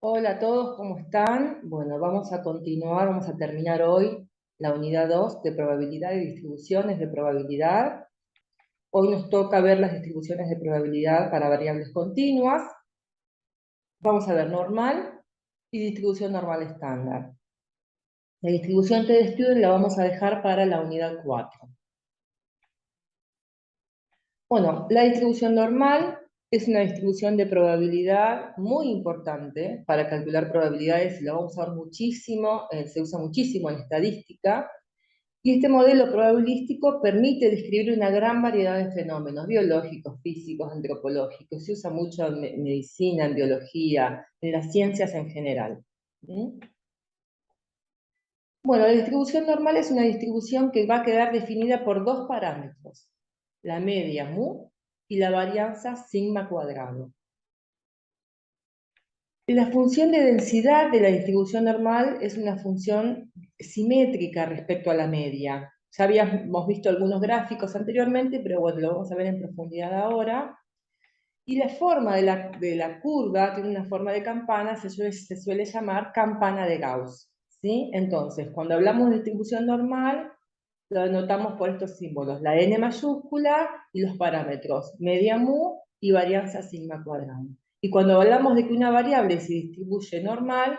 Hola a todos, ¿cómo están? Bueno, vamos a continuar, vamos a terminar hoy la unidad 2 de probabilidad y distribuciones de probabilidad. Hoy nos toca ver las distribuciones de probabilidad para variables continuas. Vamos a ver normal y distribución normal estándar. La distribución t-student la vamos a dejar para la unidad 4. Bueno, la distribución normal es una distribución de probabilidad muy importante para calcular probabilidades y la vamos a usar muchísimo, se usa muchísimo en estadística. Y este modelo probabilístico permite describir una gran variedad de fenómenos biológicos, físicos, antropológicos. Se usa mucho en medicina, en biología, en las ciencias en general. ¿Mm? Bueno, la distribución normal es una distribución que va a quedar definida por dos parámetros, la media mu y la varianza sigma cuadrado. La función de densidad de la distribución normal es una función simétrica respecto a la media. Ya habíamos visto algunos gráficos anteriormente, pero bueno, lo vamos a ver en profundidad ahora. Y la forma de la curva tiene una forma de campana, se suele llamar campana de Gauss. ¿Sí? Entonces, cuando hablamos de distribución normal, lo denotamos por estos símbolos, la n mayúscula y los parámetros media mu y varianza sigma cuadrado. Y cuando hablamos de que una variable se distribuye normal,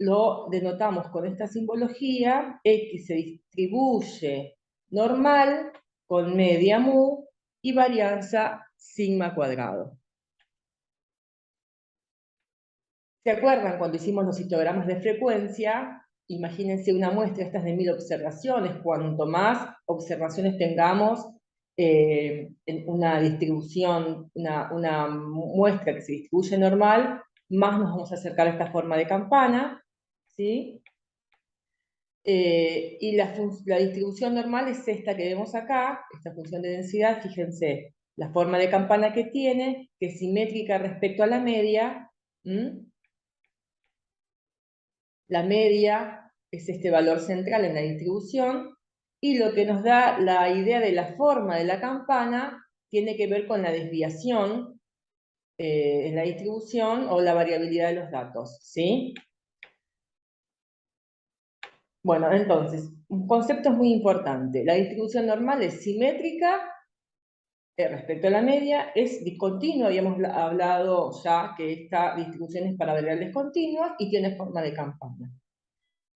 lo denotamos con esta simbología, x se distribuye normal con media mu y varianza sigma cuadrado. ¿Se acuerdan cuando hicimos los histogramas de frecuencia? Imagínense una muestra, estas de 1000 observaciones. Cuanto más observaciones tengamos en una distribución, una muestra que se distribuye normal, más nos vamos a acercar a esta forma de campana, ¿sí? Y la distribución normal es esta que vemos acá, esta función de densidad. Fíjense, la forma de campana que tiene, que es simétrica respecto a la media. La media es este valor central en la distribución, y lo que nos da la idea de la forma de la campana tiene que ver con la desviación en la distribución o la variabilidad de los datos, ¿sí? Bueno, entonces, un concepto es muy importante. La distribución normal es simétrica respecto a la media, es discontinua. Habíamos hablado ya que esta distribución es para variables continuas y tiene forma de campana.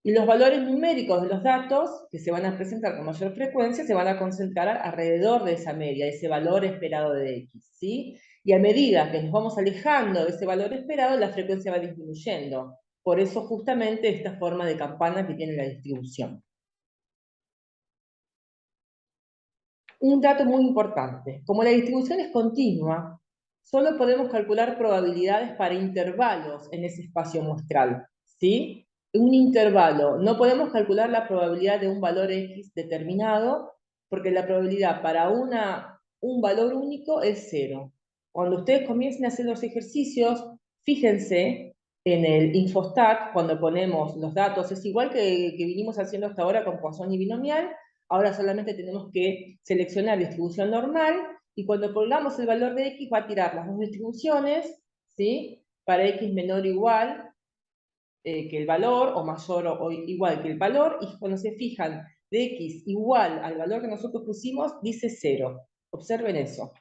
Y los valores numéricos de los datos que se van a presentar con mayor frecuencia se van a concentrar alrededor de esa media, de ese valor esperado de x, ¿sí? Y a medida que nos vamos alejando de ese valor esperado, la frecuencia va disminuyendo. Por eso justamente esta forma de campana que tiene la distribución. Un dato muy importante: como la distribución es continua, solo podemos calcular probabilidades para intervalos en ese espacio muestral, ¿sí? Un intervalo, no podemos calcular la probabilidad de un valor x determinado, porque la probabilidad para un valor único es 0. Cuando ustedes comiencen a hacer los ejercicios, fíjense en el infostat, cuando ponemos los datos, es igual que vinimos haciendo hasta ahora con Poisson y binomial. Ahora solamente tenemos que seleccionar distribución normal, y cuando pongamos el valor de x va a tirar las dos distribuciones, ¿sí? Para x menor o igual que el valor, o mayor o igual que el valor, y cuando se fijan de x igual al valor que nosotros pusimos, dice 0. Observen eso.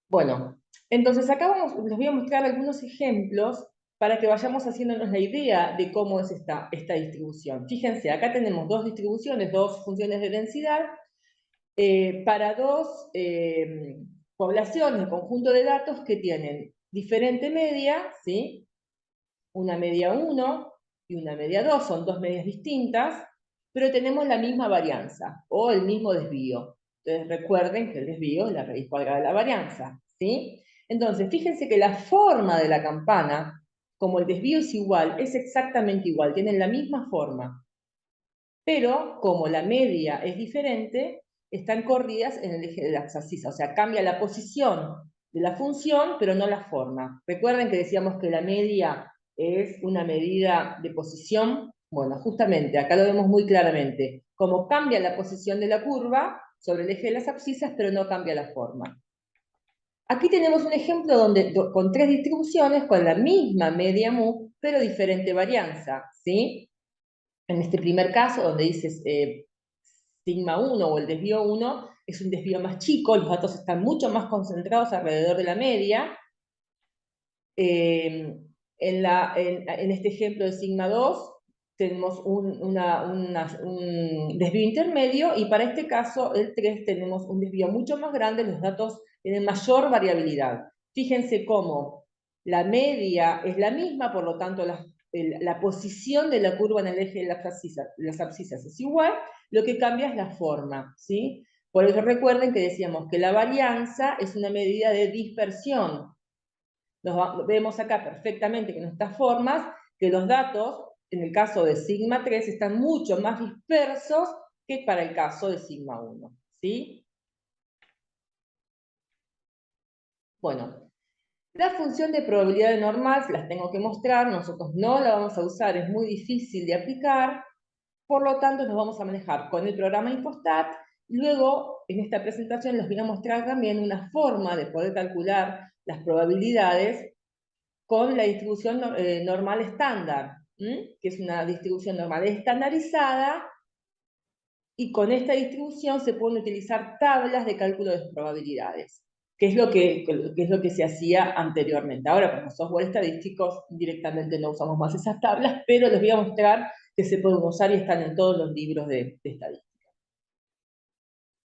Bueno, entonces acá les voy a mostrar algunos ejemplos para que vayamos haciéndonos la idea de cómo es esta distribución. Fíjense, acá tenemos dos distribuciones, dos funciones de densidad, para dos poblaciones, conjunto de datos que tienen diferente media, ¿sí? Una media 1 y una media 2, son dos medias distintas, pero tenemos la misma varianza o el mismo desvío. Entonces recuerden que el desvío es la raíz cuadrada de la varianza, ¿sí? Entonces, fíjense que la forma de la campana, como el desvío es igual, es exactamente igual, tienen la misma forma, pero como la media es diferente, están corridas en el eje de la abscisa, o sea, cambia la posición de la función, pero no la forma. Recuerden que decíamos que la media es una medida de posición. Bueno, justamente, acá lo vemos muy claramente. Como cambia la posición de la curva sobre el eje de las abscisas, pero no cambia la forma. Aquí tenemos un ejemplo con tres distribuciones con la misma media mu, pero diferente varianza, ¿sí? En este primer caso, donde dices sigma 1 o el desvío 1, es un desvío más chico, los datos están mucho más concentrados alrededor de la media. En este ejemplo de sigma 2, tenemos un desvío intermedio, y para este caso, el 3, tenemos un desvío mucho más grande, los datos tienen mayor variabilidad. Fíjense cómo la media es la misma, por lo tanto la posición de la curva en el eje de las abscisas es igual, lo que cambia es la forma, ¿sí? Por eso recuerden que decíamos que la varianza es una medida de dispersión. Vemos acá perfectamente que en estas formas, que los datos, en el caso de sigma 3, están mucho más dispersos que para el caso de sigma 1, ¿sí? Bueno, la función de probabilidad normal, se las tengo que mostrar, nosotros no la vamos a usar, es muy difícil de aplicar, por lo tanto nos vamos a manejar con el programa Infostat. Luego, en esta presentación les voy a mostrar también una forma de poder calcular las probabilidades con la distribución normal estándar, que es una distribución normal estandarizada, y con esta distribución se pueden utilizar tablas de cálculo de probabilidades, que es lo que se hacía anteriormente. Ahora, como software estadísticos, directamente no usamos más esas tablas, pero les voy a mostrar que se pueden usar y están en todos los libros de estadística.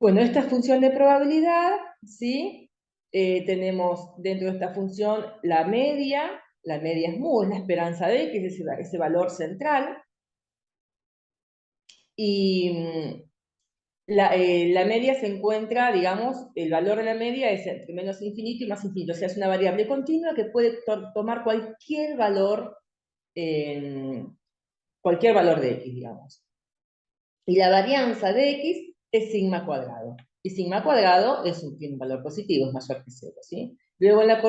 Bueno, esta función de probabilidad, ¿sí? Tenemos dentro de esta función la media es mu, es la esperanza de que es ese valor central, y la media se encuentra, digamos, el valor de la media es entre menos infinito y más infinito, o sea, es una variable continua que puede tomar cualquier valor de x, digamos. Y la varianza de x es sigma cuadrado. Y sigma cuadrado tiene un valor positivo, es mayor que 0, ¿sí? Luego en la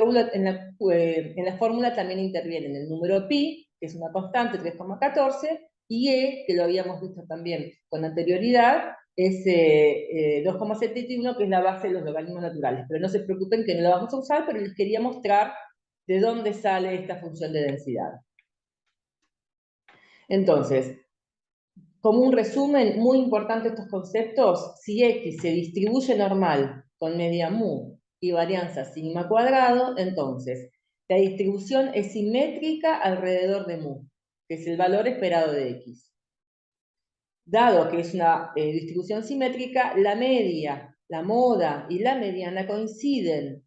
fórmula también intervienen el número pi, que es una constante, 3,14, y e, que lo habíamos visto también con anterioridad, es 2,71, que es la base de los logaritmos naturales. Pero no se preocupen que no lo vamos a usar, pero les quería mostrar de dónde sale esta función de densidad. Entonces, como un resumen, muy importante estos conceptos: si x se distribuye normal con media mu y varianza sigma cuadrado, entonces la distribución es simétrica alrededor de mu, que es el valor esperado de x. Dado que es una distribución simétrica, la media, la moda y la mediana coinciden.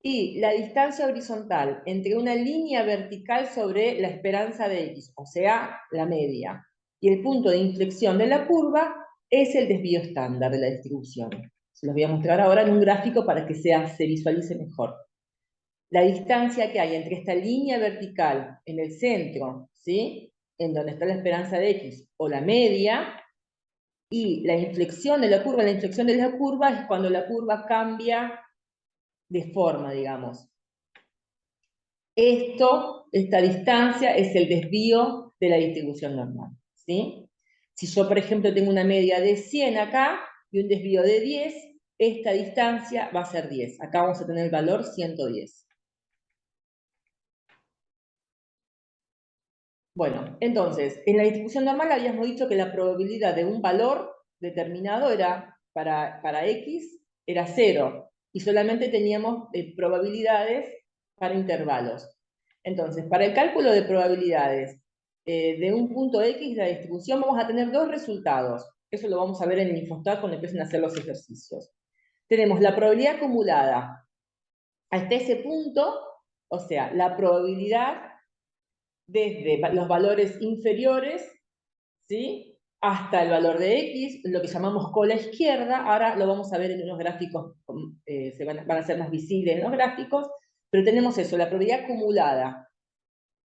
Y la distancia horizontal entre una línea vertical sobre la esperanza de x, o sea, la media, y el punto de inflexión de la curva es el desvío estándar de la distribución. Se los voy a mostrar ahora en un gráfico para que se visualice mejor. La distancia que hay entre esta línea vertical en el centro, ¿sí?, en donde está la esperanza de x, o la media, y la inflexión de la curva. La inflexión de la curva es cuando la curva cambia de forma, digamos. Esta distancia es el desvío de la distribución normal, ¿sí? Si yo, por ejemplo, tengo una media de 100 acá y un desvío de 10, esta distancia va a ser 10. Acá vamos a tener el valor 110. Bueno, entonces, en la distribución normal habíamos dicho que la probabilidad de un valor determinado era, para x, era 0, y solamente teníamos probabilidades para intervalos. Entonces, para el cálculo de probabilidades de un punto x de la distribución, vamos a tener dos resultados. Eso lo vamos a ver en el Infostat cuando empiecen a hacer los ejercicios. Tenemos la probabilidad acumulada hasta ese punto, o sea, la probabilidad desde los valores inferiores, ¿sí?, hasta el valor de x, lo que llamamos cola izquierda. Ahora lo vamos a ver en unos gráficos, van a ser más visibles en los gráficos, pero tenemos eso, la probabilidad acumulada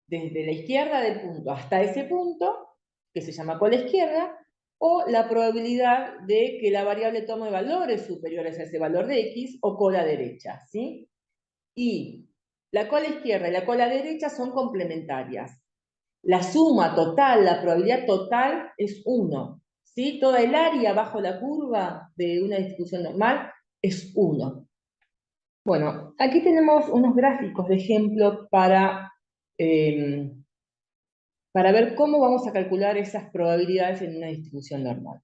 desde la izquierda del punto hasta ese punto, que se llama cola izquierda, o la probabilidad de que la variable tome valores superiores a ese valor de x, o cola derecha, ¿sí? Y la cola izquierda y la cola derecha son complementarias. La suma total, la probabilidad total es 1, ¿sí? Toda el área bajo la curva de una distribución normal es 1. Bueno, aquí tenemos unos gráficos de ejemplo para ver cómo vamos a calcular esas probabilidades en una distribución normal.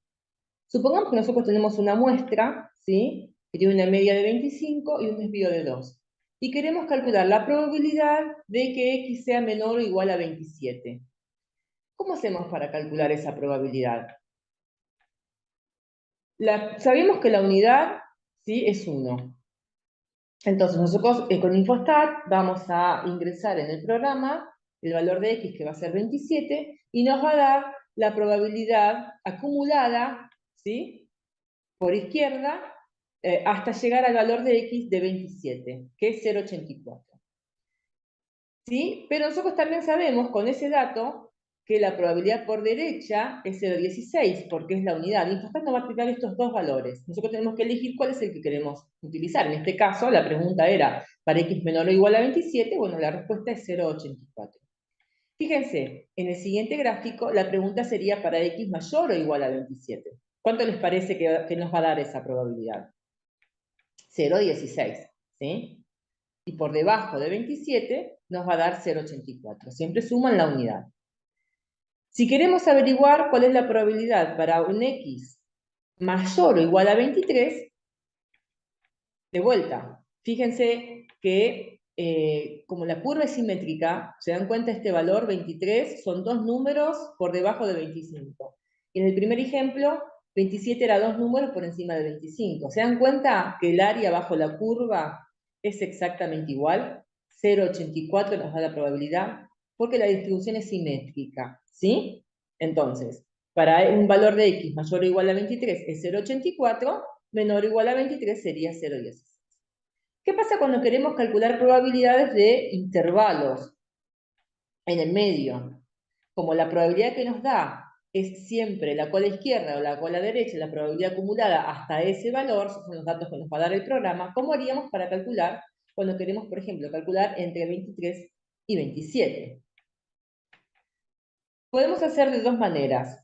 Supongamos que nosotros tenemos una muestra, ¿sí?, que tiene una media de 25 y un desvío de 2. Y queremos calcular la probabilidad de que X sea menor o igual a 27. ¿Cómo hacemos para calcular esa probabilidad? Sabemos que la unidad, ¿sí?, es 1. Entonces nosotros con Infostat vamos a ingresar en el programa el valor de X, que va a ser 27, y nos va a dar la probabilidad acumulada, ¿sí?, por izquierda, hasta llegar al valor de X de 27, que es 0,84. ¿Sí? Pero nosotros también sabemos con ese dato que la probabilidad por derecha es 0,16, porque es la unidad. Infostat nos va a aplicar estos dos valores. Nosotros tenemos que elegir cuál es el que queremos utilizar. En este caso, la pregunta era, ¿para X menor o igual a 27? Bueno, la respuesta es 0,84. Fíjense, en el siguiente gráfico, la pregunta sería para X mayor o igual a 27. ¿Cuánto les parece que nos va a dar esa probabilidad? 0,16, ¿sí? Y por debajo de 27 nos va a dar 0,84. Siempre suman la unidad. Si queremos averiguar cuál es la probabilidad para un X mayor o igual a 23, de vuelta, fíjense que como la curva es simétrica, se dan cuenta este valor 23 son dos números por debajo de 25. Y en el primer ejemplo, 27 era dos números por encima de 25. ¿Se dan cuenta que el área bajo la curva es exactamente igual? 0,84 nos da la probabilidad, porque la distribución es simétrica, ¿sí? Entonces, para un valor de X mayor o igual a 23 es 0,84, menor o igual a 23 sería 0,16. ¿Qué pasa cuando queremos calcular probabilidades de intervalos en el medio? Como la probabilidad que nos da es siempre la cola izquierda o la cola derecha, la probabilidad acumulada hasta ese valor, son los datos que nos va a dar el programa, ¿cómo haríamos para calcular cuando queremos, por ejemplo, calcular entre 23 y 27? Podemos hacer de dos maneras.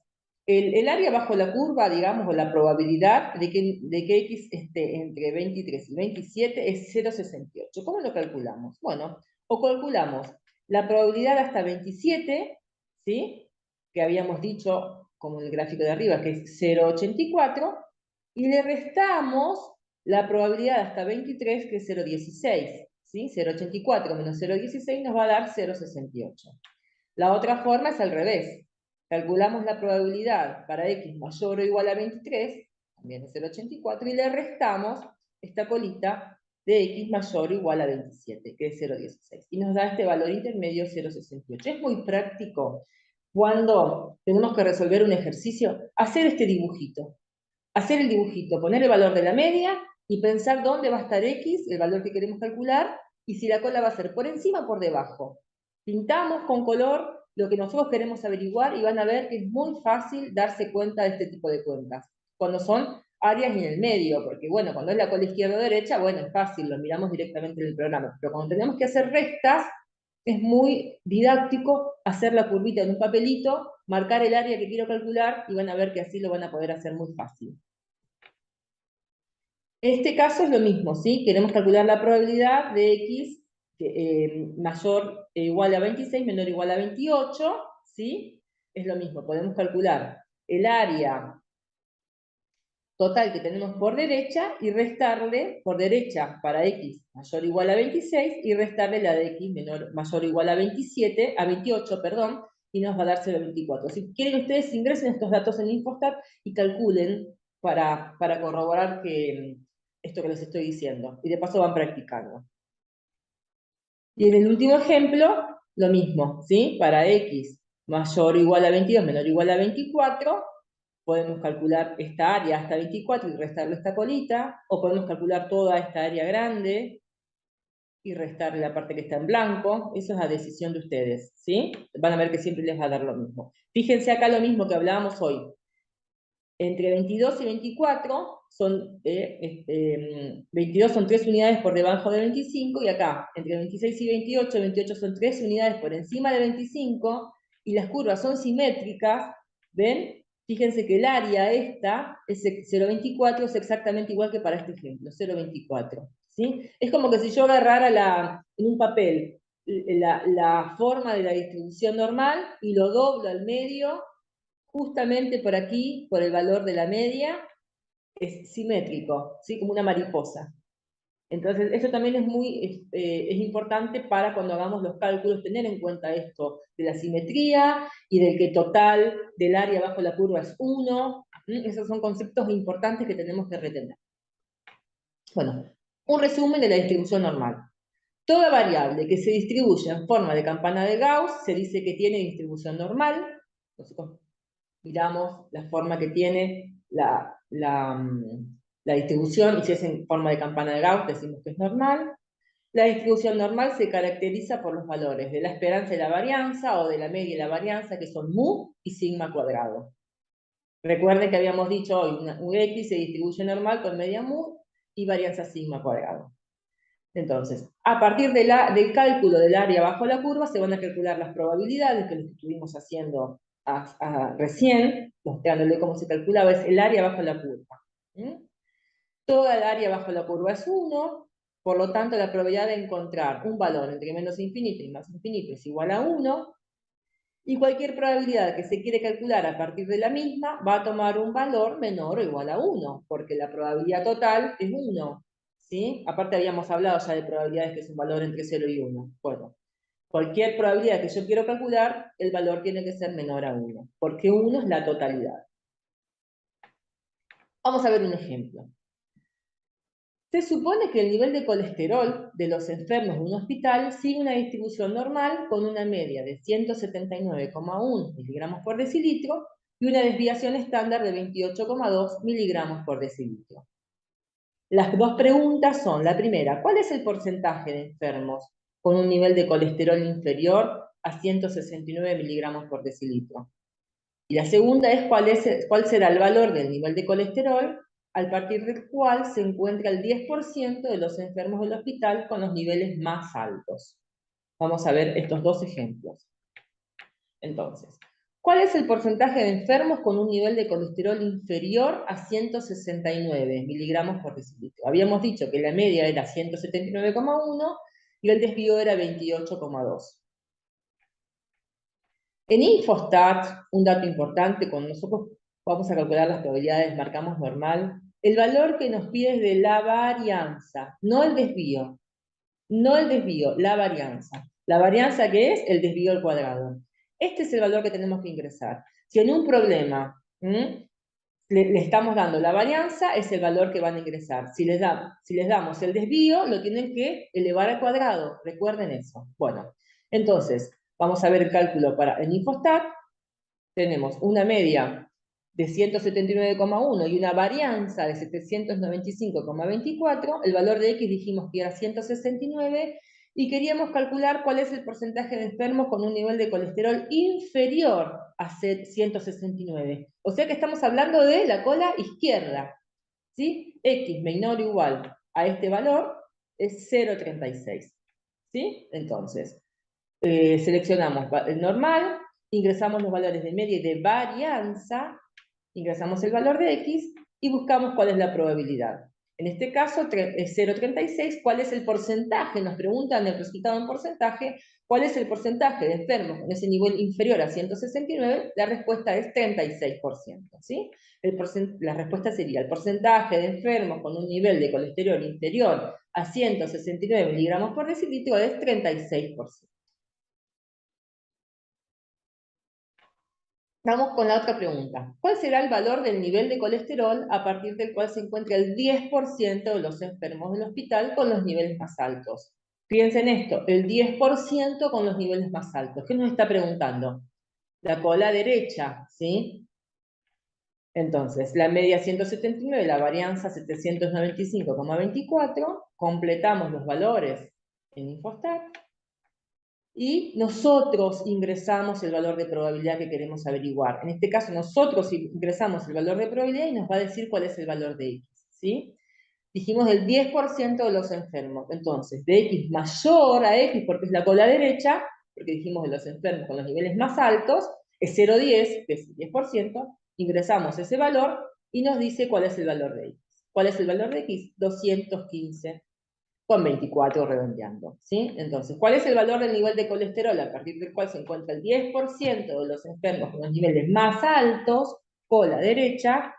El área bajo la curva, digamos, o la probabilidad de que X esté entre 23 y 27 es 0,68. ¿Cómo lo calculamos? Bueno, o calculamos la probabilidad hasta 27, ¿sí?, que habíamos dicho, como en el gráfico de arriba, que es 0,84, y le restamos la probabilidad hasta 23, que es 0,16, ¿sí? 0,84 menos 0,16 nos va a dar 0,68. La otra forma es al revés. Calculamos la probabilidad para X mayor o igual a 23, también es 0,84, y le restamos esta colita de X mayor o igual a 27, que es 0,16. Y nos da este valor intermedio 0,68. Es muy práctico cuando tenemos que resolver un ejercicio, hacer este dibujito. Hacer el dibujito, poner el valor de la media y pensar dónde va a estar X, el valor que queremos calcular, y si la cola va a ser por encima o por debajo. Pintamos con color lo que nosotros queremos averiguar y van a ver que es muy fácil darse cuenta de este tipo de cuentas. Cuando son áreas en el medio, porque bueno, cuando es la cola izquierda o derecha, bueno, es fácil, lo miramos directamente en el programa. Pero cuando tenemos que hacer restas, es muy didáctico hacer la curvita en un papelito, marcar el área que quiero calcular y van a ver que así lo van a poder hacer muy fácil. En este caso es lo mismo, ¿sí? Queremos calcular la probabilidad de X mayor o igual a 26, menor o igual a 28, ¿sí? Es lo mismo, podemos calcular el área total que tenemos por derecha y restarle por derecha para X mayor o igual a 26 y restarle la de X mayor o igual a 27, a 28, perdón, y nos va a dar 0,24. Si quieren ustedes ingresen estos datos en Infostat y calculen para corroborar esto que les estoy diciendo. Y de paso van practicando. Y en el último ejemplo, lo mismo, ¿sí? Para X mayor o igual a 22, menor o igual a 24, podemos calcular esta área hasta 24 y restarle esta colita, o podemos calcular toda esta área grande y restarle la parte que está en blanco. Eso es a decisión de ustedes, ¿sí? Van a ver que siempre les va a dar lo mismo. Fíjense acá lo mismo que hablábamos hoy. Entre 22 y 24 son, 22 son 3 unidades por debajo de 25, y acá, entre 26 y 28, 28 son 3 unidades por encima de 25, y las curvas son simétricas, ¿ven? Fíjense que el área esta, es 0,24, es exactamente igual que para este ejemplo, 0,24. ¿Sí? Es como que si yo agarrara en un papel la forma de la distribución normal y lo doblo al medio, justamente por aquí, por el valor de la media, es simétrico, ¿sí? Como una mariposa. Entonces, eso también es importante para cuando hagamos los cálculos, tener en cuenta esto de la simetría y del que total del área bajo la curva es 1. Esos son conceptos importantes que tenemos que retener. Bueno, un resumen de la distribución normal. Toda variable que se distribuye en forma de campana de Gauss se dice que tiene distribución normal. Nosotros miramos la forma que tiene la distribución, y si es en forma de campana de Gauss, decimos que es normal. La distribución normal se caracteriza por los valores de la esperanza y la varianza, o de la media y la varianza, que son mu y sigma cuadrado. Recuerden que habíamos dicho hoy, un X se distribuye normal con media mu y varianza sigma cuadrado. Entonces, a partir del cálculo del área bajo la curva, se van a calcular las probabilidades, que lo que estuvimos haciendo recién, mostrándole cómo se calculaba, es el área bajo la curva. Toda el área bajo la curva es 1, por lo tanto la probabilidad de encontrar un valor entre menos infinito y más infinito es igual a 1, y cualquier probabilidad que se quiere calcular a partir de la misma va a tomar un valor menor o igual a 1, porque la probabilidad total es 1. ¿Sí? Aparte habíamos hablado ya de probabilidades que es un valor entre 0 y 1. Bueno, cualquier probabilidad que yo quiero calcular, el valor tiene que ser menor a 1, porque 1 es la totalidad. Vamos a ver un ejemplo. Se supone que el nivel de colesterol de los enfermos de un hospital sigue una distribución normal con una media de 179,1 miligramos por decilitro y una desviación estándar de 28,2 miligramos por decilitro. Las dos preguntas son, la primera, ¿cuál es el porcentaje de enfermos con un nivel de colesterol inferior a 169 miligramos por decilitro? Y la segunda es cuál será el valor del nivel de colesterol al partir del cual se encuentra el 10% de los enfermos del hospital con los niveles más altos. Vamos a ver estos dos ejemplos. Entonces, ¿cuál es el porcentaje de enfermos con un nivel de colesterol inferior a 169 miligramos por decilitro? Habíamos dicho que la media era 179,1 y el desvío era 28,2. En Infostat, un dato importante, cuando nosotros vamos a calcular las probabilidades, marcamos normal, el valor que nos pide es de la varianza, no el desvío. No el desvío, la varianza. ¿La varianza qué es? El desvío al cuadrado. Este es el valor que tenemos que ingresar. Si en un problema le estamos dando la varianza, es el valor que van a ingresar. Si les damos el desvío, lo tienen que elevar al cuadrado. Recuerden eso. Bueno, entonces, vamos a ver el cálculo para el Infostat. Tenemos una media de 179,1 y una varianza de 795,24. El valor de X dijimos que era 169 y queríamos calcular cuál es el porcentaje de enfermos con un nivel de colesterol inferior a 169. O sea que estamos hablando de la cola izquierda. ¿Sí? X menor o igual a este valor es 0,36. ¿Sí? Entonces, seleccionamos el normal, ingresamos los valores de media y de varianza, ingresamos el valor de X y buscamos cuál es la probabilidad. En este caso es 0,36. ¿Cuál es el porcentaje? Nos preguntan el resultado en porcentaje. ¿Cuál es el porcentaje de enfermos con ese nivel inferior a 169? La respuesta es 36%. ¿Sí? La respuesta sería el porcentaje de enfermos con un nivel de colesterol inferior a 169 miligramos por decilitro es 36%. Vamos con la otra pregunta. ¿Cuál será el valor del nivel de colesterol a partir del cual se encuentra el 10% de los enfermos del hospital con los niveles más altos? Piensen esto, el 10% con los niveles más altos. ¿Qué nos está preguntando? La cola derecha, ¿sí? Entonces, la media 179, la varianza 795,24, completamos los valores en Infostat, y nosotros ingresamos el valor de probabilidad que queremos averiguar. En este caso, nosotros ingresamos el valor de probabilidad y nos va a decir cuál es el valor de X, ¿sí? Dijimos del 10% de los enfermos. Entonces, de X mayor a X, porque es la cola derecha, porque dijimos de los enfermos con los niveles más altos, es 0,10, que es el 10%, Ingresamos ese valor y nos dice cuál es el valor de X. ¿Cuál es el valor de X? 215,24 redondeando, ¿sí? Entonces, ¿cuál es el valor del nivel de colesterol a partir del cual se encuentra el 10% de los enfermos con los niveles más altos? Cola derecha,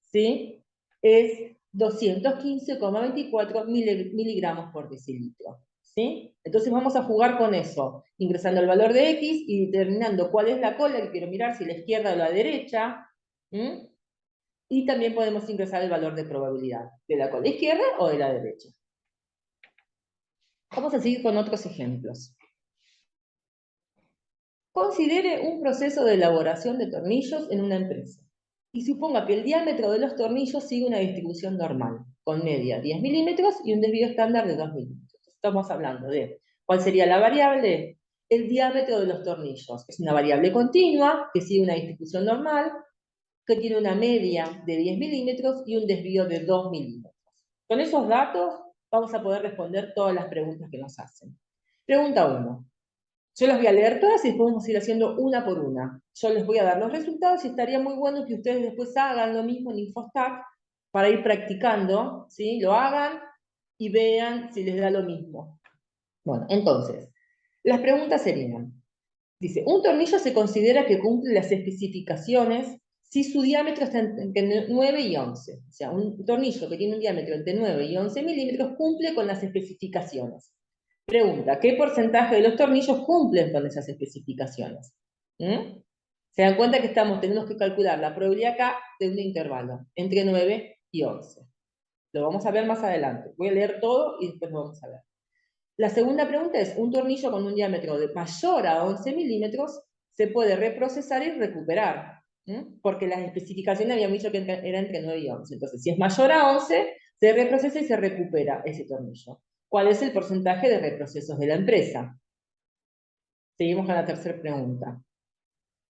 ¿sí? Es 215,24 miligramos por decilitro, ¿sí? Entonces vamos a jugar con eso, ingresando el valor de X y determinando cuál es la cola que quiero mirar, si la izquierda o la derecha, ¿m? Y también podemos ingresar el valor de probabilidad, de la cola izquierda o de la derecha. Vamos a seguir con otros ejemplos. Considere un proceso de elaboración de tornillos en una empresa y suponga que el diámetro de los tornillos sigue una distribución normal, con media 10 milímetros y un desvío estándar de 2 milímetros. Estamos hablando de ¿cuál sería la variable? El diámetro de los tornillos. Es una variable continua que sigue una distribución normal, que tiene una media de 10 milímetros y un desvío de 2 milímetros. Con esos datos vamos a poder responder todas las preguntas que nos hacen. Pregunta 1. Yo las voy a leer todas y después vamos a ir haciendo una por una. Yo les voy a dar los resultados y estaría muy bueno que ustedes después hagan lo mismo en Infostack para ir practicando, ¿sí? Lo hagan y vean si les da lo mismo. Bueno, entonces, las preguntas serían, dice, un tornillo se considera que cumple las especificaciones si su diámetro está entre 9 y 11. O sea, un tornillo que tiene un diámetro entre 9 y 11 milímetros cumple con las especificaciones. Pregunta, ¿qué porcentaje de los tornillos cumplen con esas especificaciones? ¿Mm? Se dan cuenta que tenemos que calcular la probabilidad acá de un intervalo, entre 9 y 11. Lo vamos a ver más adelante. Voy a leer todo y después lo vamos a ver. La segunda pregunta es, un tornillo con un diámetro mayor a 11 milímetros se puede reprocesar y recuperar, porque las especificaciones habían dicho que era entre 9 y 11. Entonces, si es mayor a 11, se reprocesa y se recupera ese tornillo. ¿Cuál es el porcentaje de reprocesos de la empresa? Seguimos con la tercera pregunta.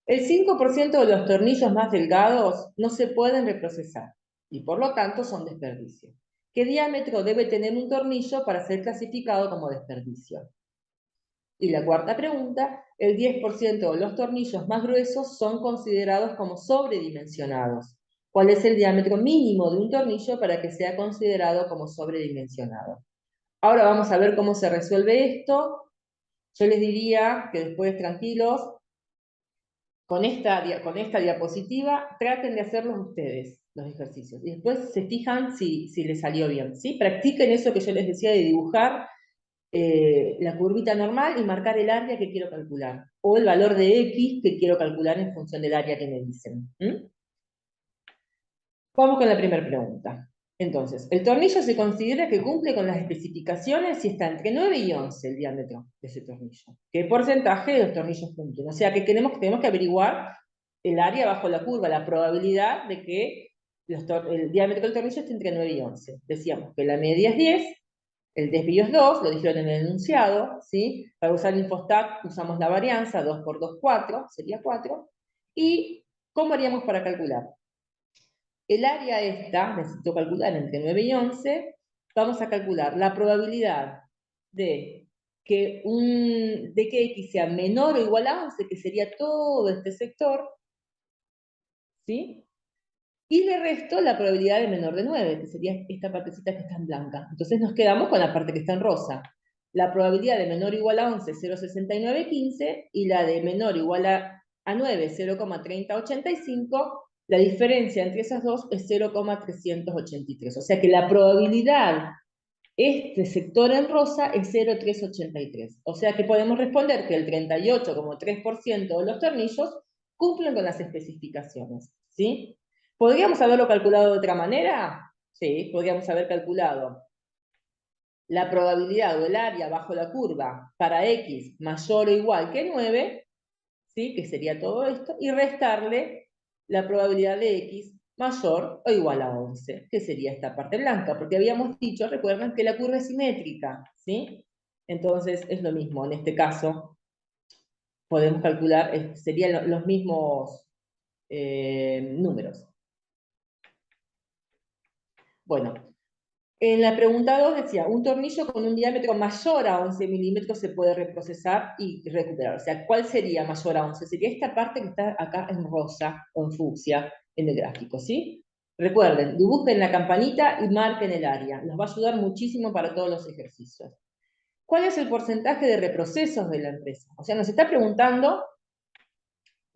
El 5% de los tornillos más delgados no se pueden reprocesar y por lo tanto son desperdicio. ¿Qué diámetro debe tener un tornillo para ser clasificado como desperdicio? Y la cuarta pregunta, el 10% de los tornillos más gruesos son considerados como sobredimensionados. ¿Cuál es el diámetro mínimo de un tornillo para que sea considerado como sobredimensionado? Ahora vamos a ver cómo se resuelve esto. Yo les diría que después, tranquilos, con esta diapositiva, traten de hacerlos ustedes, los ejercicios. Y después se fijan si les salió bien, ¿sí? Practiquen eso que yo les decía de dibujar la curvita normal y marcar el área que quiero calcular, o el valor de X que quiero calcular en función del área que me dicen. Vamos con la primera pregunta. Entonces, el tornillo se considera que cumple con las especificaciones si está entre 9 y 11 el diámetro de ese tornillo. ¿Qué porcentaje de los tornillos cumplen? O sea, que tenemos que averiguar el área bajo la curva, la probabilidad de que el diámetro del tornillo esté entre 9 y 11. Decíamos que la media es 10, el desvío es 2, lo dijeron en el enunciado, ¿sí? Para usar el Infostack usamos la varianza, 2 por 2, 4, sería 4. ¿Y cómo haríamos para calcular? El área esta, necesito calcular entre 9 y 11, vamos a calcular la probabilidad de que X sea menor o igual a 11, que sería todo este sector, ¿sí? Y le resto la probabilidad de menor de 9, que sería esta partecita que está en blanca. Entonces nos quedamos con la parte que está en rosa. La probabilidad de menor o igual a 11 es 0,6915 y la de menor o igual a 9, 0,3085. La diferencia entre esas dos es 0,383. O sea que la probabilidad, este sector en rosa, es 0,383. O sea que podemos responder que el 38,3% de los tornillos cumplen con las especificaciones, ¿sí? ¿Podríamos haberlo calculado de otra manera? Sí, podríamos haber calculado la probabilidad o el área bajo la curva para X mayor o igual que 9, ¿sí? Que sería todo esto, y restarle la probabilidad de X mayor o igual a 11, que sería esta parte blanca, porque habíamos dicho, recuerden, que la curva es simétrica, ¿sí? Entonces es lo mismo, en este caso podemos calcular, serían los mismos números. Bueno, en la pregunta 2 decía, un tornillo con un diámetro mayor a 11 milímetros se puede reprocesar y recuperar. O sea, ¿cuál sería mayor a 11? Sería esta parte que está acá en rosa o en fucsia. en el gráfico, ¿sí? Recuerden, dibujen la campanita y marquen el área. Nos va a ayudar muchísimo para todos los ejercicios. ¿Cuál es el porcentaje de reprocesos de la empresa? O sea, nos está preguntando,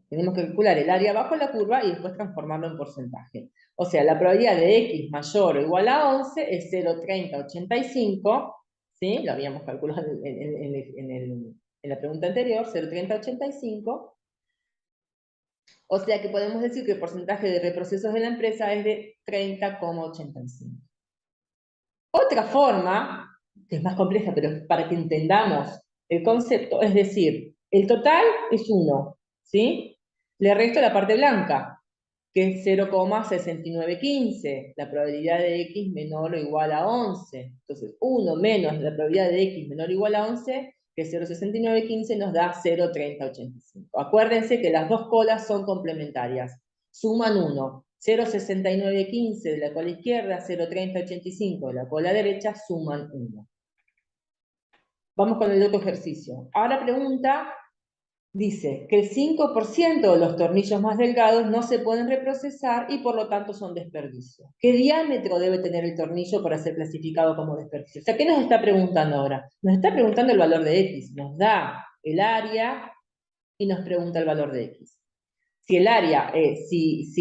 tenemos que calcular el área bajo la curva y después transformarlo en porcentaje. O sea, la probabilidad de x mayor o igual a 11 es 0,3085, ¿sí? Lo habíamos calculado en la pregunta anterior, 0,3085. O sea que podemos decir que el porcentaje de reprocesos de la empresa es de 30,85. Otra forma, que es más compleja, pero para que entendamos el concepto, es decir, el total es 1, ¿sí? Le resto la parte blanca, que es 0,6915, la probabilidad de x menor o igual a 11. Entonces, 1 menos la probabilidad de x menor o igual a 11, que es 0,6915, nos da 0,3085. Acuérdense que las dos colas son complementarias. Suman 1. 0,6915 de la cola izquierda, 0,3085 de la cola derecha, suman 1. Vamos con el otro ejercicio. Ahora pregunta, dice que el 5% de los tornillos más delgados no se pueden reprocesar y por lo tanto son desperdicio. ¿Qué diámetro debe tener el tornillo para ser clasificado como desperdicio? O sea, ¿qué nos está preguntando ahora? Nos está preguntando el valor de x, nos da el área y nos pregunta el valor de x. Si el área, si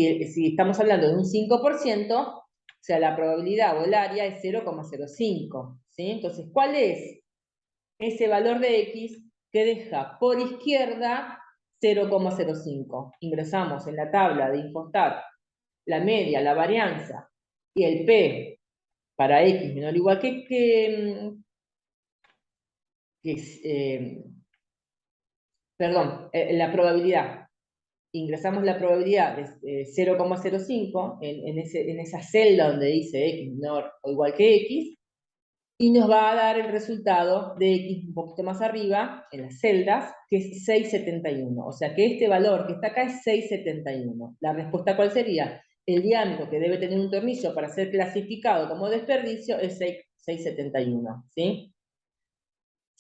estamos hablando de un 5%, o sea, la probabilidad o el área es 0,05, ¿sí? Entonces, ¿cuál es ese valor de x que deja por izquierda 0,05? Ingresamos en la tabla de Infostat la media, la varianza y el P para x menor o igual la probabilidad. Ingresamos la probabilidad de 0,05 en esa celda donde dice x menor o igual que x, y nos va a dar el resultado de x un poquito más arriba, en las celdas, que es 6,71. O sea que este valor que está acá es 6,71. ¿La respuesta cuál sería? El diámetro que debe tener un tornillo para ser clasificado como desperdicio es 6,71, ¿sí?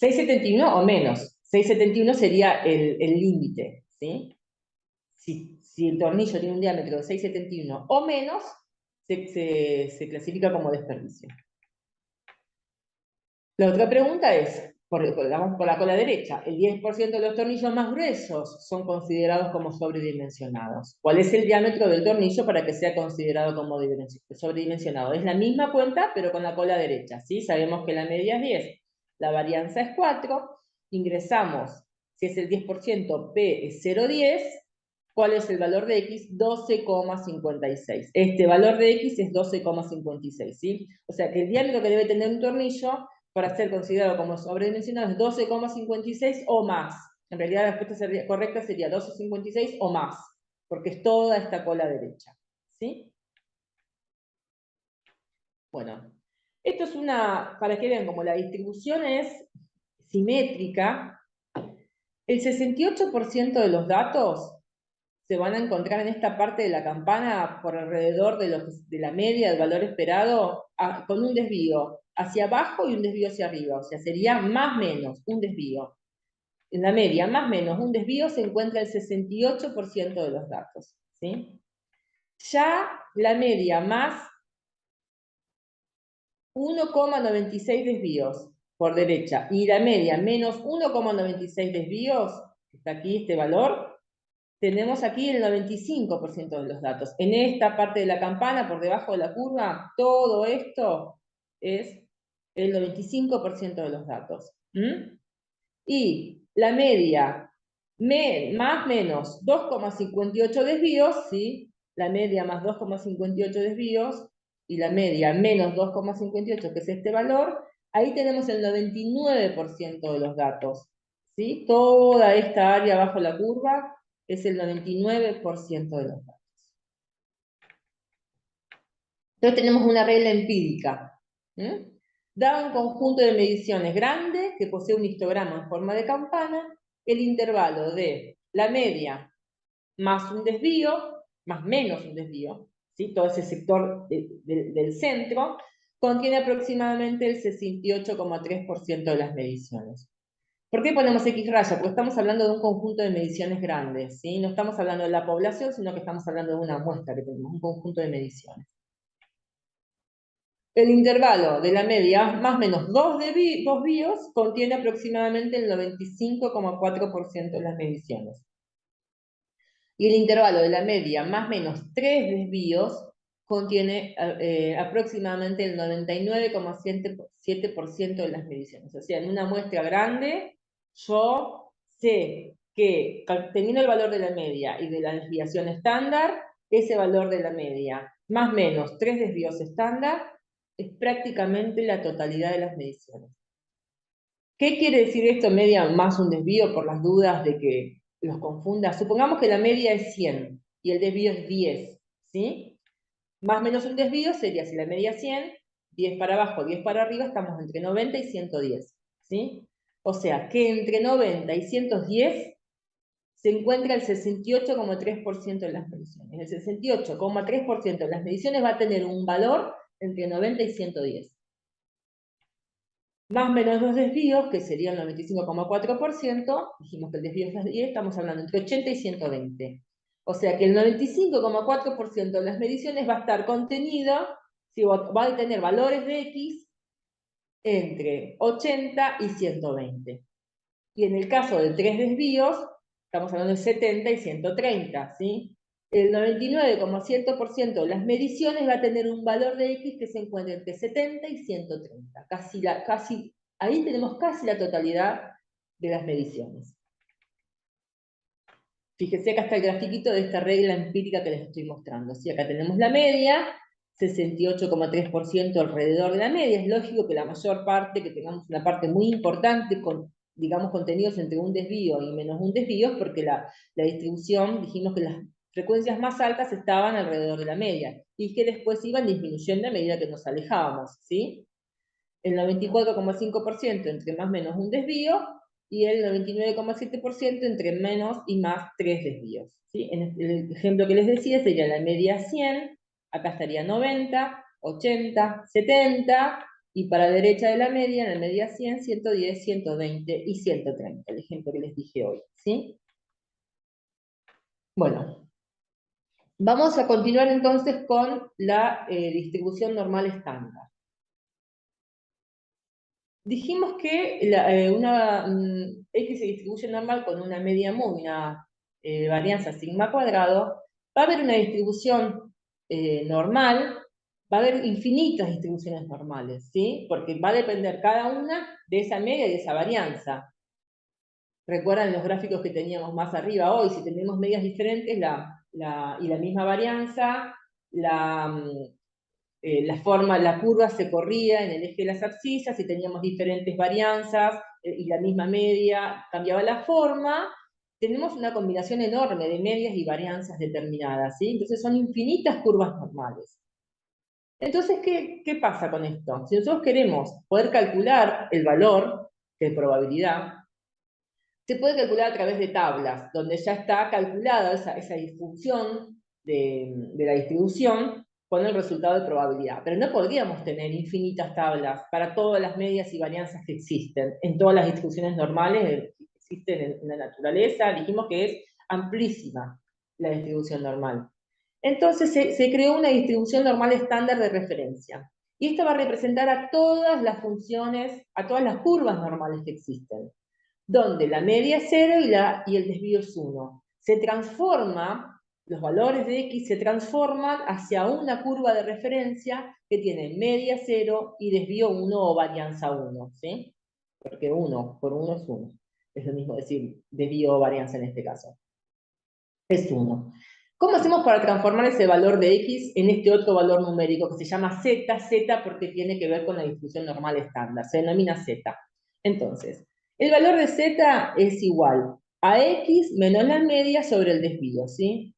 6,71 o menos. 6,71 sería el límite, ¿sí? Si el tornillo tiene un diámetro de 6,71 o menos, se clasifica como desperdicio. La otra pregunta es, vamos por la cola derecha, el 10% de los tornillos más gruesos son considerados como sobredimensionados. ¿Cuál es el diámetro del tornillo para que sea considerado como sobredimensionado? Es la misma cuenta, pero con la cola derecha, ¿sí? Sabemos que la media es 10, la varianza es 4, ingresamos, si es el 10%, P es 0,10, ¿cuál es el valor de x? 12,56. Este valor de x es 12,56, ¿sí? O sea que el diámetro que debe tener un tornillo para ser considerado como sobredimensionado es 12,56 o más. En realidad la respuesta correcta sería 12,56 o más, porque es toda esta cola derecha, ¿sí? Bueno, esto es para que vean como la distribución es simétrica. El 68% de los datos se van a encontrar en esta parte de la campana por alrededor de la media del valor esperado, con un desvío hacia abajo y un desvío hacia arriba. O sea, sería más o menos un desvío. En la media, más o menos un desvío, se encuentra el 68% de los datos, ¿sí? Ya la media más 1,96 desvíos por derecha y la media menos 1,96 desvíos, está aquí este valor, tenemos aquí el 95% de los datos. En esta parte de la campana, por debajo de la curva, todo esto es el 95% de los datos. Y la media, más o menos 2,58 desvíos, ¿sí? La media más 2,58 desvíos, y la media menos 2,58, que es este valor, ahí tenemos el 99% de los datos, ¿sí? Toda esta área bajo la curva es el 99% de los datos. Entonces tenemos una regla empírica. Da un conjunto de mediciones grande que posee un histograma en forma de campana, el intervalo de la media más un desvío, más menos un desvío, ¿sí? Todo ese sector del centro, contiene aproximadamente el 68,3% de las mediciones. ¿Por qué ponemos X raya? Porque estamos hablando de un conjunto de mediciones grandes, ¿sí? No estamos hablando de la población, sino que estamos hablando de una muestra que tenemos, un conjunto de mediciones. El intervalo de la media más o menos 2 BIOS contiene aproximadamente el 95,4% de las mediciones. Y el intervalo de la media más o menos 3 desvíos contiene aproximadamente el 99,7% de las mediciones. O sea, en una muestra grande, yo sé que teniendo el valor de la media y de la desviación estándar, ese valor de la media más o menos 3 desvíos estándar es prácticamente la totalidad de las mediciones. ¿Qué quiere decir esto, media más un desvío, por las dudas de que los confunda? Supongamos que la media es 100 y el desvío es 10, ¿sí? Más o menos un desvío sería, si la media es 100, 10 para abajo, 10 para arriba, estamos entre 90 y 110, ¿sí? O sea, que entre 90 y 110 se encuentra el 68,3% de las mediciones. El 68,3% de las mediciones va a tener un valor entre 90 y 110. Más o menos dos desvíos, que serían el 95,4%, dijimos que el desvío es 10, estamos hablando entre 80 y 120. O sea que el 95,4% de las mediciones va a estar contenido, si va a tener valores de X entre 80 y 120. Y en el caso de tres desvíos, estamos hablando de 70 y 130, ¿sí? El 99,7% de las mediciones va a tener un valor de X que se encuentra entre 70 y 130. Ahí tenemos casi la totalidad de las mediciones. Fíjense, acá está el grafiquito de esta regla empírica que les estoy mostrando. ¿Sí? Acá tenemos la media, 68,3% alrededor de la media. Es lógico que la mayor parte, que tengamos una parte muy importante con, digamos, contenidos entre un desvío y menos un desvío, porque la distribución, dijimos que las frecuencias más altas estaban alrededor de la media, y que después iban disminuyendo a medida que nos alejábamos, ¿sí? El 94,5% entre más o menos un desvío, y el 99,7% entre menos y más 3 desvíos. ¿Sí? En el ejemplo que les decía sería la media 100, acá estaría 90, 80, 70, y para la derecha de la media, en la media 100, 110, 120 y 130, el ejemplo que les dije hoy. ¿Sí? Bueno, vamos a continuar entonces con la distribución normal estándar. Dijimos que una X se distribuye normal con una media muy, una varianza sigma cuadrado, va a haber una distribución normal, va a haber infinitas distribuciones normales, ¿sí? Porque va a depender cada una de esa media y de esa varianza. Recuerdan los gráficos que teníamos más arriba hoy, si tenemos medias diferentes y la misma varianza, la curva se corría en el eje de las abscisas y teníamos diferentes varianzas y la misma media cambiaba la forma. Tenemos una combinación enorme de medias y varianzas determinadas, ¿sí? Entonces son infinitas curvas normales. Entonces, ¿qué pasa con esto? Si nosotros queremos poder calcular el valor de probabilidad, se puede calcular a través de tablas, donde ya está calculada esa disfunción de la distribución con el resultado de probabilidad. Pero no podríamos tener infinitas tablas para todas las medias y varianzas que existen en todas las distribuciones normales que existen en la naturaleza. Dijimos que es amplísima la distribución normal. Entonces se creó una distribución normal estándar de referencia. Y esto va a representar a todas las funciones, a todas las curvas normales que existen, donde la media es 0 y el desvío es 1. Se transforma, los valores de X se transforman hacia una curva de referencia que tiene media 0 y desvío 1 o varianza 1, ¿sí? Porque 1 por 1 es 1. Es lo mismo decir desvío o varianza en este caso. Es 1. ¿Cómo hacemos para transformar ese valor de X en este otro valor numérico que se llama Z? Z porque tiene que ver con la distribución normal estándar, se denomina Z. Entonces, el valor de Z es igual a X menos la media sobre el desvío, ¿sí?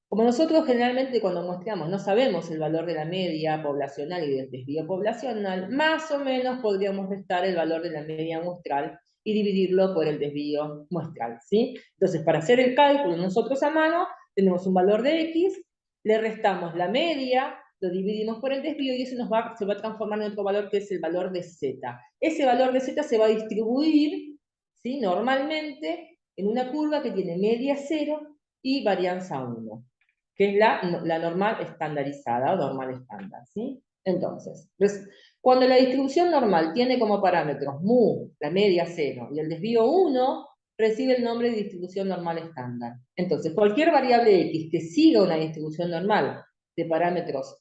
Como nosotros generalmente cuando muestramos no sabemos el valor de la media poblacional y del desvío poblacional, más o menos podríamos restar el valor de la media muestral y dividirlo por el desvío muestral, ¿sí? Entonces, para hacer el cálculo nosotros a mano, tenemos un valor de X, le restamos la media, lo dividimos por el desvío y eso se va a transformar en otro valor que es el valor de Z. Ese valor de Z se va a distribuir, ¿sí? Normalmente en una curva que tiene media 0 y varianza 1, que es la normal estandarizada o normal estándar, ¿sí? Entonces, cuando la distribución normal tiene como parámetros mu, la media 0, y el desvío 1, recibe el nombre de distribución normal estándar. Entonces, cualquier variable x que siga una distribución normal de parámetros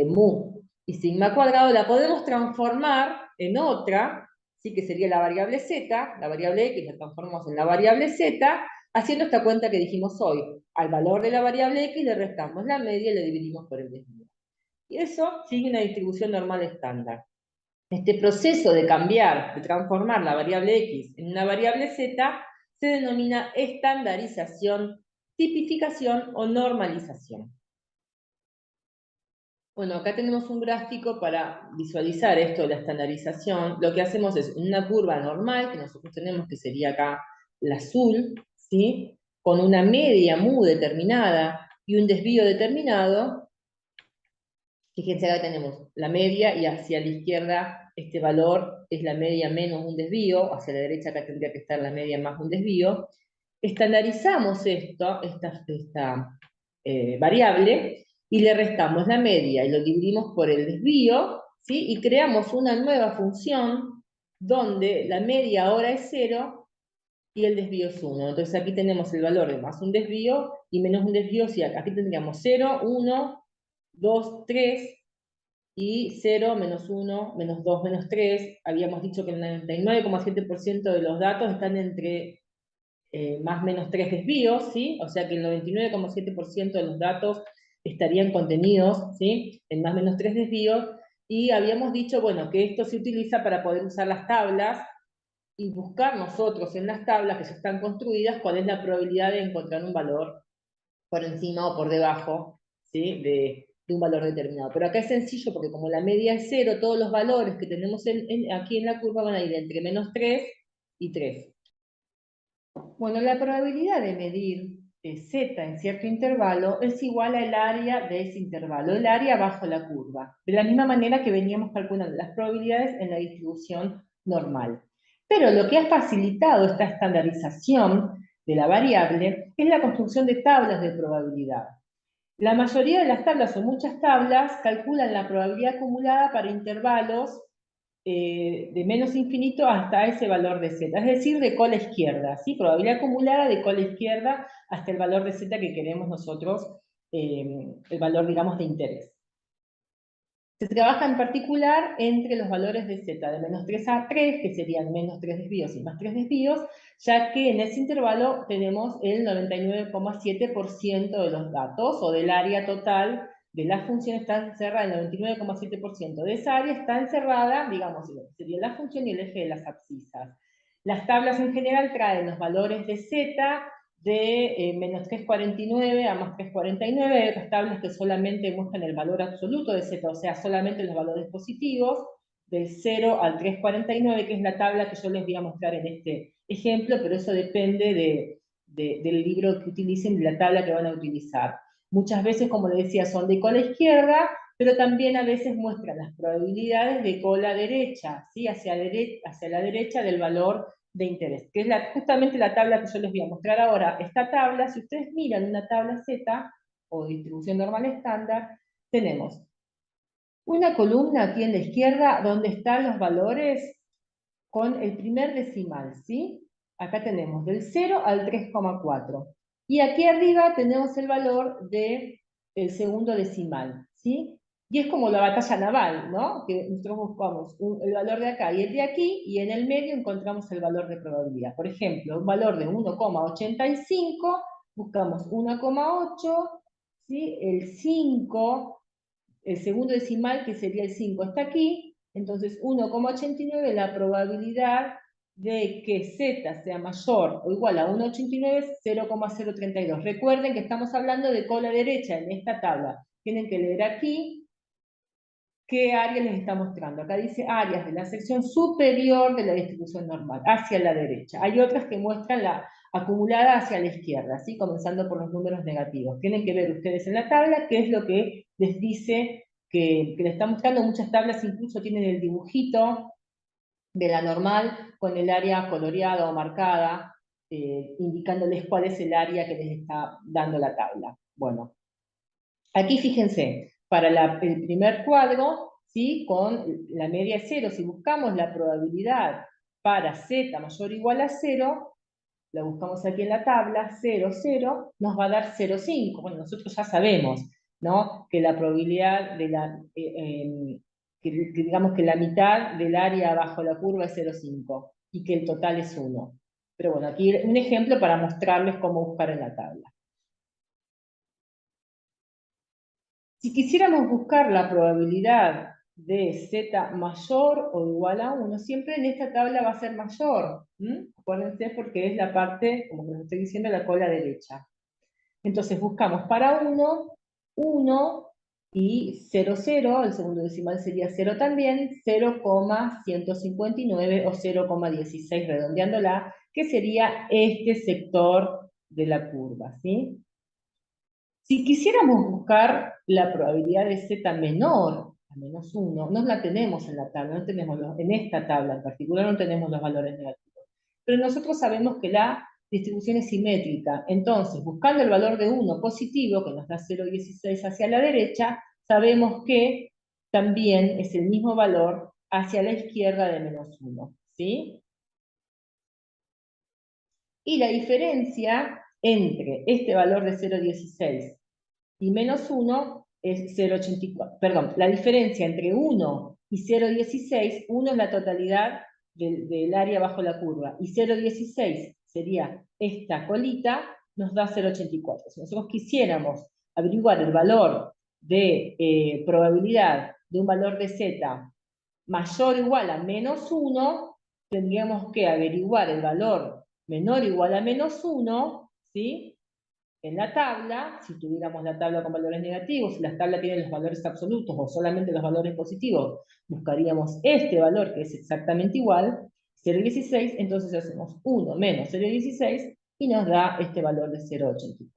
mu y sigma cuadrado, la podemos transformar en otra, ¿sí? Que sería la variable z, la variable x la transformamos en la variable z, haciendo esta cuenta que dijimos hoy. Al valor de la variable x le restamos la media y le dividimos por el desvío. Y eso sigue una distribución normal estándar. Este proceso de cambiar, de transformar la variable x en una variable z, se denomina estandarización, tipificación o normalización. Bueno, acá tenemos un gráfico para visualizar esto de la estandarización. Lo que hacemos es una curva normal, que nosotros tenemos, que sería acá la azul, ¿sí? Con una media mu determinada y un desvío determinado. Fíjense, acá tenemos la media y hacia la izquierda este valor es la media menos un desvío, hacia la derecha acá tendría que estar la media más un desvío. Estandarizamos esta variable y le restamos la media y lo dividimos por el desvío, ¿sí? Y creamos una nueva función donde la media ahora es 0 y el desvío es 1. Entonces aquí tenemos el valor de más un desvío y menos un desvío, sí, aquí tendríamos 0, 1, 2, 3, y 0, menos 1, menos 2, menos 3. Habíamos dicho que el 99,7% de los datos están entre más o menos 3 desvíos, ¿sí? O sea que el 99,7% de los datos estarían contenidos, ¿sí? En más o menos 3 desvíos, y habíamos dicho, bueno, que esto se utiliza para poder usar las tablas y buscar nosotros en las tablas que ya están construidas cuál es la probabilidad de encontrar un valor por encima o por debajo, ¿sí? de un valor determinado. Pero acá es sencillo porque como la media es 0, todos los valores que tenemos aquí en la curva van a ir entre menos 3 y 3. Bueno, la probabilidad de medir z en cierto intervalo es igual al área de ese intervalo, el área bajo la curva, de la misma manera que veníamos calculando las probabilidades en la distribución normal. Pero lo que ha facilitado esta estandarización de la variable es la construcción de tablas de probabilidad. La mayoría de las tablas o muchas tablas calculan la probabilidad acumulada para intervalos de menos infinito hasta ese valor de z, es decir, de cola izquierda, ¿sí? Probabilidad acumulada de cola izquierda hasta el valor de z que queremos nosotros, el valor, digamos, de interés. Se trabaja en particular entre los valores de z de menos 3 a 3, que serían menos 3 desvíos y más 3 desvíos, ya que en ese intervalo tenemos el 99,7% de los datos, o del área total de la función está encerrada, el 99,7% de esa área está encerrada, digamos, sería la función y el eje de las abscisas. Las tablas en general traen los valores de z, de menos 3,49 a más 3,49, hay otras tablas que solamente muestran el valor absoluto de z, o sea, solamente los valores positivos, del 0 al 3,49, que es la tabla que yo les voy a mostrar en este ejemplo, pero eso depende del libro que utilicen, de la tabla que van a utilizar. Muchas veces, como les decía, son de cola izquierda, pero también a veces muestran las probabilidades de cola derecha, ¿sí? hacia la derecha del valor de interés, que es justamente la tabla que yo les voy a mostrar ahora. Esta tabla, si ustedes miran una tabla Z, o distribución normal estándar, tenemos una columna aquí en la izquierda donde están los valores con el primer decimal, ¿sí? Acá tenemos del 0 al 3,4. Y aquí arriba tenemos el valor del segundo decimal, ¿sí? Y es como la batalla naval, ¿no? Que nosotros buscamos el valor de acá y el de aquí, y en el medio encontramos el valor de probabilidad. Por ejemplo, un valor de 1,85, buscamos 1,8, ¿sí? El 5, el segundo decimal, que sería el 5, está aquí, entonces 1,89, la probabilidad de que z sea mayor o igual a 1,89 es 0,032. Recuerden que estamos hablando de cola derecha en esta tabla. Tienen que leer aquí qué área les está mostrando. Acá dice áreas de la sección superior de la distribución normal, hacia la derecha. Hay otras que muestran la acumulada hacia la izquierda, ¿sí? Comenzando por los números negativos. Tienen que ver ustedes en la tabla qué es lo que les dice que les está mostrando. Muchas tablas incluso tienen el dibujito de la normal con el área coloreada o marcada, indicándoles cuál es el área que les está dando la tabla. Bueno, aquí fíjense, para el primer cuadro, ¿sí? Con la media es 0, si buscamos la probabilidad para z mayor o igual a 0, la buscamos aquí en la tabla, 0, 0, nos va a dar 0,5. Bueno, nosotros ya sabemos, ¿no? Que la probabilidad de la, que digamos que la mitad del área bajo la curva es 0,5 y que el total es 1. Pero bueno, aquí un ejemplo para mostrarles cómo buscar en la tabla. Si quisiéramos buscar la probabilidad de z mayor o igual a 1, siempre en esta tabla va a ser mayor. Acuérdense porque es la parte, como les estoy diciendo, la cola derecha. Entonces buscamos para 1, 1 y 0, 0, el segundo decimal sería 0 también, 0,159 o 0,16 redondeándola, que sería este sector de la curva, ¿sí? Si quisiéramos buscar la probabilidad de z menor a menos 1, no la tenemos en la tabla, no tenemos en esta tabla en particular no tenemos los valores negativos. Pero nosotros sabemos que la distribución es simétrica, entonces buscando el valor de 1 positivo, que nos da 0,16 hacia la derecha, sabemos que también es el mismo valor hacia la izquierda de menos 1, ¿sí? Y la diferencia entre este valor de 0,16 y menos 1 es 0,84. Perdón, la diferencia entre 1 y 0,16, 1 es la totalidad del área bajo la curva, y 0,16 sería esta colita, nos da 0,84. Si nosotros quisiéramos averiguar el valor de probabilidad de un valor de z mayor o igual a menos 1, tendríamos que averiguar el valor menor o igual a menos 1, ¿sí? En la tabla, si tuviéramos la tabla con valores negativos, si la tabla tiene los valores absolutos o solamente los valores positivos, buscaríamos este valor que es exactamente igual, 0,16, entonces hacemos 1 menos 0,16 y nos da este valor de 0,84.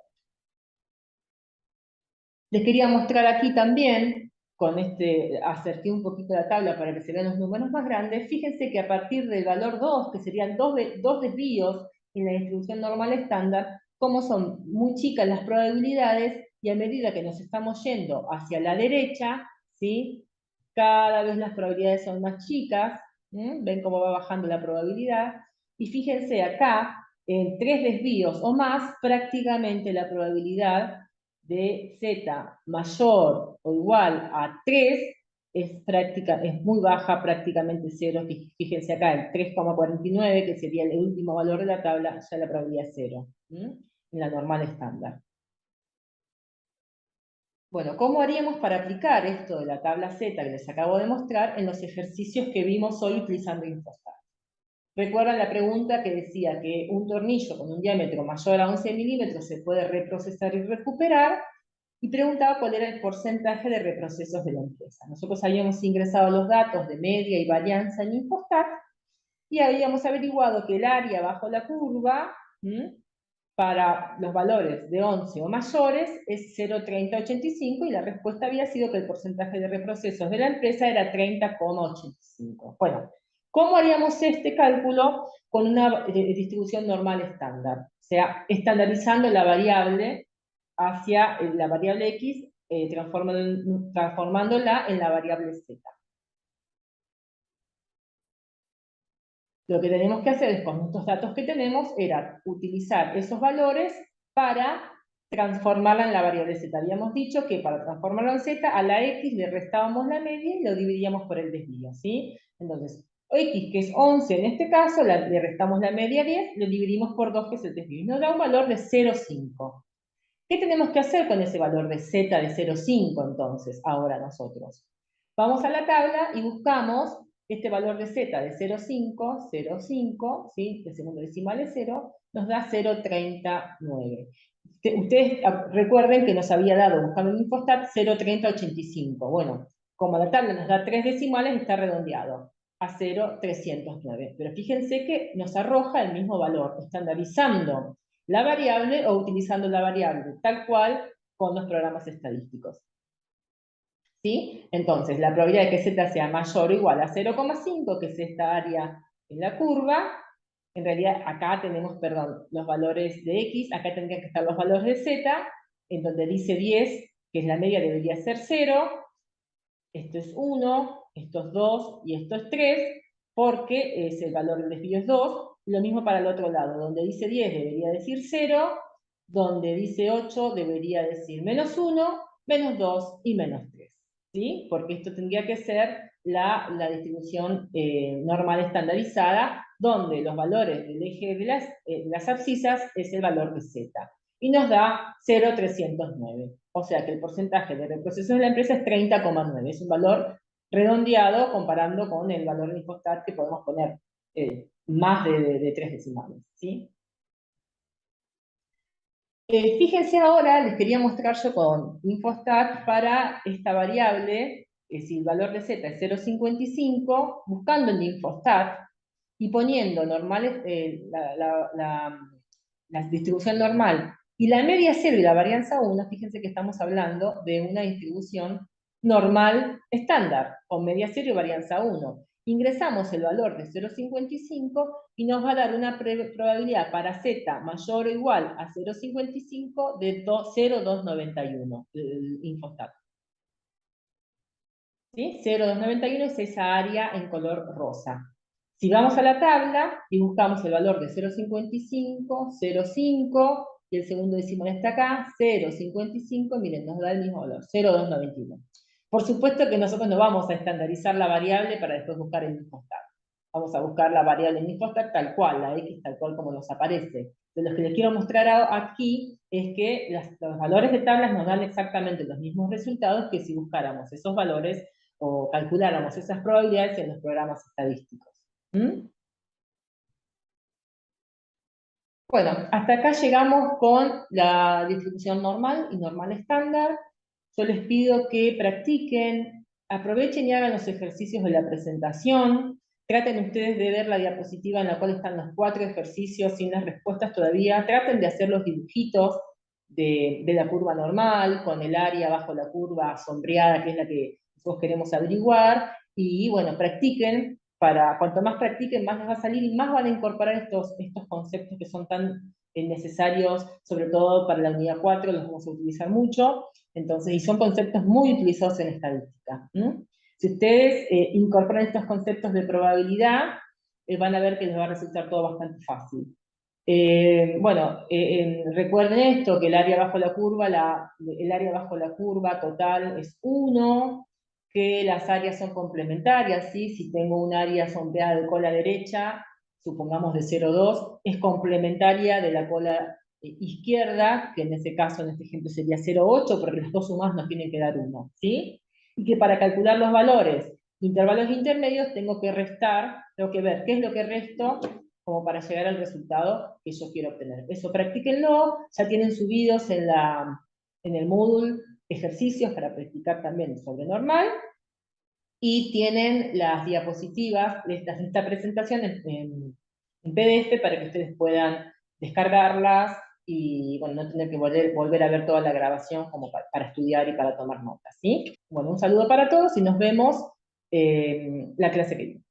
Les quería mostrar aquí también, con acerqué un poquito la tabla para que se vean los números más grandes, fíjense que a partir del valor 2, que serían dos desvíos en la distribución normal estándar, como son muy chicas las probabilidades, y a medida que nos estamos yendo hacia la derecha, ¿sí? Cada vez las probabilidades son más chicas, ven cómo va bajando la probabilidad, y fíjense acá, en 3 desvíos o más, prácticamente la probabilidad de z mayor o igual a 3 es muy baja, prácticamente cero. Fíjense acá, el 3,49, que sería el último valor de la tabla, ya la probabilidad es 0, en la normal estándar. Bueno, ¿cómo haríamos para aplicar esto de la tabla Z que les acabo de mostrar en los ejercicios que vimos hoy utilizando Infostat? Recuerdan la pregunta que decía que un tornillo con un diámetro mayor a 11 milímetros se puede reprocesar y recuperar, y preguntaba cuál era el porcentaje de reprocesos de la empresa. Nosotros habíamos ingresado los datos de media y varianza en Infostat, y habíamos averiguado que el área bajo la curva, para los valores de 11 o mayores, es 0,3085, y la respuesta había sido que el porcentaje de reprocesos de la empresa era 30,85. Bueno, ¿cómo haríamos este cálculo con una distribución normal estándar? O sea, estandarizando la variable hacia la variable x, transformándola en la variable z. Lo que tenemos que hacer es, con estos datos que tenemos, era utilizar esos valores para transformarla en la variable z. Habíamos dicho que para transformarla en z, a la x le restábamos la media y lo dividíamos por el desvío, ¿sí? Entonces, x, que es 11 en este caso, le restamos la media 10, lo dividimos por 2, que es el desvío, y nos da un valor de 0,5. ¿Qué tenemos que hacer con ese valor de z de 0,5 entonces, ahora nosotros? Vamos a la tabla y buscamos este valor de z de 0,5, 0,5, ¿sí? El segundo decimal es 0, nos da 0,39. Ustedes recuerden que nos había dado, buscando en Infostat, 0,3085. Bueno, como la tabla nos da 3 decimales, está redondeado a 0,309. Pero fíjense que nos arroja el mismo valor, estandarizando la variable o utilizando la variable tal cual con los programas estadísticos. ¿sí? Entonces, la probabilidad de que z sea mayor o igual a 0,5, que es esta área en la curva, en realidad acá tenemos, perdón, los valores de x, acá tendrían que estar los valores de z, en donde dice 10, que es la media, debería ser 0, esto es 1, esto es 2 y esto es 3, porque el valor del desvío es 2, lo mismo para el otro lado, donde dice 10 debería decir 0, donde dice 8 debería decir menos 1, menos 2 y menos 3, ¿sí? Porque esto tendría que ser la distribución normal estandarizada, donde los valores del eje de las abscisas es el valor de z, y nos da 0,309. O sea que el porcentaje de retroceso de la empresa es 30,9. Es un valor redondeado comparando con el valor de Infostat, que podemos poner más de 3 decimales, ¿sí? Fíjense ahora, les quería mostrar yo con Infostat para esta variable, si el valor de z es 0,55, buscando en Infostat y poniendo normales, la distribución normal y la media 0 y la varianza 1, fíjense que estamos hablando de una distribución normal estándar, con media 0 y varianza 1. Ingresamos el valor de 0,55 y nos va a dar una probabilidad para z mayor o igual a 0,55 de 0,291, el Infostat. ¿Sí? 0,291 es esa área en color rosa. Si vamos a la tabla y buscamos el valor de 0,55, 0,5, y el segundo decimal está acá, 0,55, miren, nos da el mismo valor, 0,291. Por supuesto que nosotros no vamos a estandarizar la variable para después buscar el Infostat. Vamos a buscar la variable en Infostat tal cual, la X tal cual como nos aparece. De los que les quiero mostrar aquí es que los valores de tablas nos dan exactamente los mismos resultados que si buscáramos esos valores o calculáramos esas probabilidades en los programas estadísticos. ¿Mm? Bueno, hasta acá llegamos con la distribución normal y normal estándar. Yo les pido que practiquen, aprovechen y hagan los ejercicios de la presentación. Traten ustedes de ver la diapositiva en la cual están los 4 ejercicios sin las respuestas todavía. Traten de hacer los dibujitos de la curva normal, con el área bajo la curva sombreada, que es la que nosotros queremos averiguar. Y bueno, practiquen, para cuanto más practiquen, más les va a salir y más van a incorporar estos conceptos que son tan necesarios, sobre todo para la unidad 4, los vamos a utilizar mucho. Entonces, y son conceptos muy utilizados en estadística. Si ustedes incorporan estos conceptos de probabilidad, van a ver que les va a resultar todo bastante fácil. Bueno, recuerden esto, que el área bajo la curva, el área bajo la curva total es 1, que las áreas son complementarias, ¿sí? Si tengo un área sombreada de cola derecha, supongamos de 0,2, es complementaria de la cola izquierda, que en este caso, en este ejemplo sería 0,8, porque las dos sumas nos tienen que dar 1, ¿sí? Y que para calcular los valores de intervalos intermedios tengo que restar, tengo que ver qué es lo que resto como para llegar al resultado que yo quiero obtener. Eso practíquenlo, ya tienen subidos en el Moodle ejercicios para practicar también sobre normal, y tienen las diapositivas de esta presentación en PDF para que ustedes puedan descargarlas y bueno, no tener que volver a ver toda la grabación como para estudiar y para tomar notas, ¿sí? Bueno, un saludo para todos y nos vemos la clase que viene.